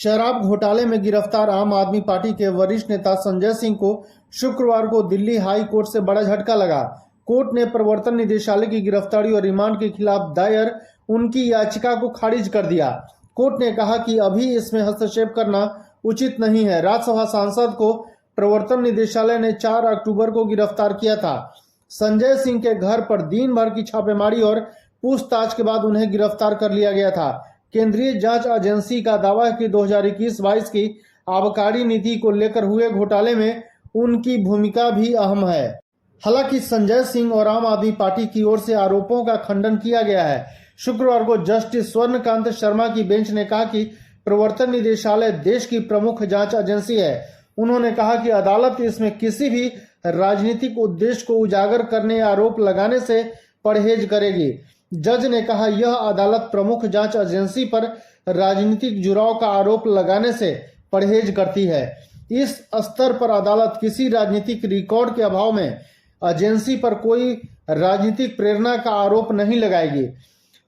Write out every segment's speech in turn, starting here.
शराब घोटाले में गिरफ्तार आम आदमी पार्टी के वरिष्ठ नेता संजय सिंह को शुक्रवार को दिल्ली हाई कोर्ट से बड़ा झटका लगा। कोर्ट ने प्रवर्तन निदेशालय की गिरफ्तारी और रिमांड के खिलाफ दायर उनकी याचिका को खारिज कर दिया। कोर्ट ने कहा कि अभी इसमें हस्तक्षेप करना उचित नहीं है। राज्यसभा सांसद को प्रवर्तन निदेशालय ने 4 अक्टूबर को गिरफ्तार किया था। संजय सिंह के घर पर दिन भर की छापेमारी और पूछताछ के बाद उन्हें गिरफ्तार कर लिया गया था। केंद्रीय जांच एजेंसी का दावा है कि 2021-22 की आबकारी नीति को लेकर हुए घोटाले में उनकी भूमिका भी अहम है। हालांकि संजय सिंह और आम आदमी पार्टी की ओर से आरोपों का खंडन किया गया है। शुक्रवार को जस्टिस स्वर्णकांत शर्मा की बेंच ने कहा कि प्रवर्तन निदेशालय देश की प्रमुख जांच एजेंसी है। उन्होंने कहा कि अदालत इसमें किसी भी राजनीतिक उद्देश्य को उजागर करने या आरोप लगाने से परहेज करेगी। जज ने कहा यह अदालत प्रमुख जांच एजेंसी पर राजनीतिक जुड़ाव का आरोप लगाने से परहेज करती है। इस स्तर पर अदालत किसी राजनीतिक रिकॉर्ड के अभाव में एजेंसी पर कोई राजनीतिक प्रेरणा का आरोप नहीं लगाएगी।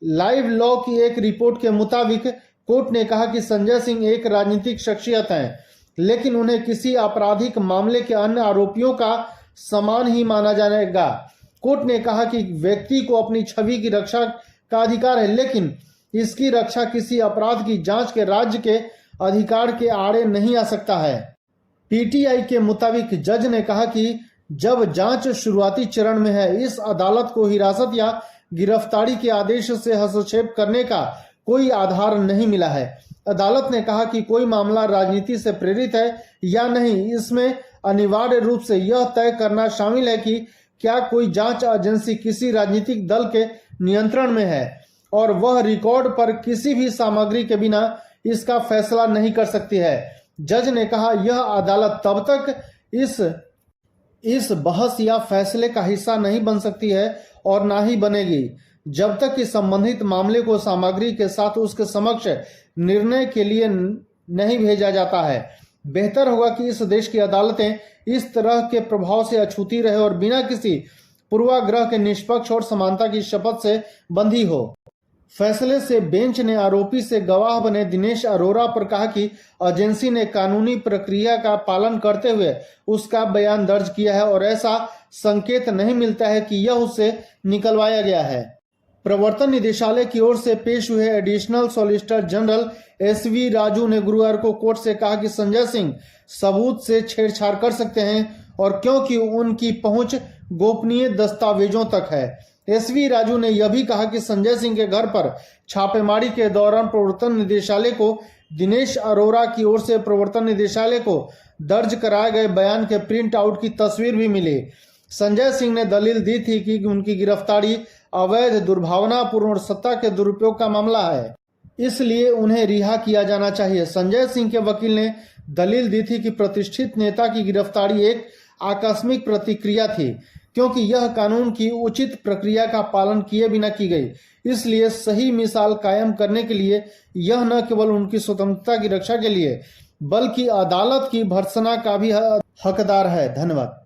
लाइव लॉ की एक रिपोर्ट के मुताबिक कोर्ट ने कहा कि संजय सिंह एक राजनीतिक शख्सियत हैं, लेकिन उन्हें किसी आपराधिक मामले के अन्य आरोपियों का समान ही माना जाएगा। कोर्ट ने कहा कि व्यक्ति को अपनी छवि की रक्षा का अधिकार है, लेकिन इसकी रक्षा किसी अपराध की जांच के राज्य के अधिकार के आड़े नहीं आ सकता है। पीटीआई के मुताबिक जज ने कहा कि जब जांच शुरुआती चरण में है, इस अदालत को हिरासत या गिरफ्तारी के आदेश से हस्तक्षेप करने का कोई आधार नहीं मिला है। अदालत ने कहा कि कोई मामला राजनीति से प्रेरित है या नहीं, इसमें अनिवार्य रूप से यह तय करना शामिल है कि क्या कोई जांच एजेंसी किसी राजनीतिक दल के नियंत्रण में है और वह रिकॉर्ड पर किसी भी सामग्री के बिना इसका फैसला नहीं कर सकती है। जज ने कहा यह अदालत तब तक इस बहस या फैसले का हिस्सा नहीं बन सकती है और ना ही बनेगी जब तक कि संबंधित मामले को सामग्री के साथ उसके समक्ष निर्णय के लिए नहीं भेजा जाता है। बेहतर होगा कि इस देश की अदालतें इस तरह के प्रभाव से अछूती रहे और बिना किसी पूर्वाग्रह के निष्पक्ष और समानता की शपथ से बंधी हो। फैसले से बेंच ने आरोपी से गवाह बने दिनेश अरोरा पर कहा कि एजेंसी ने कानूनी प्रक्रिया का पालन करते हुए उसका बयान दर्ज किया है और ऐसा संकेत नहीं मिलता है कि यह उससे निकलवाया गया है। प्रवर्तन निदेशालय की ओर से पेश हुए additional solicitor general S V Raju ने गुरुवार को कोर्ट से कहा कि संजय सिंह सबूत से छेड़छाड़ कर सकते हैं और क्योंकि उनकी पहुंच गोपनीय दस्तावेजों तक है। एसवी राजू ने यह भी कहा कि संजय सिंह के घर पर छापेमारी के दौरान प्रवर्तन निदेशालय को दिनेश अरोरा की ओर से प्रवर्तन निदेशालय को दर्ज कराए गए बयान के प्रिंट आउट की तस्वीर भी मिली। संजय सिंह ने दलील दी थी कि उनकी गिरफ्तारी अवैध, दुर्भावनापूर्ण और सत्ता के दुरुपयोग का मामला है, इसलिए उन्हें रिहा किया जाना चाहिए। संजय सिंह के वकील ने दलील दी थी कि प्रतिष्ठित नेता की गिरफ्तारी एक आकस्मिक प्रतिक्रिया थी, क्योंकि यह कानून की उचित प्रक्रिया का पालन किए बिना की गई। इसलिए सही मिसाल कायम करने के लिए यह न केवल उनकी स्वतंत्रता की रक्षा के लिए बल्कि अदालत की भर्त्सना का भी हकदार है। धन्यवाद।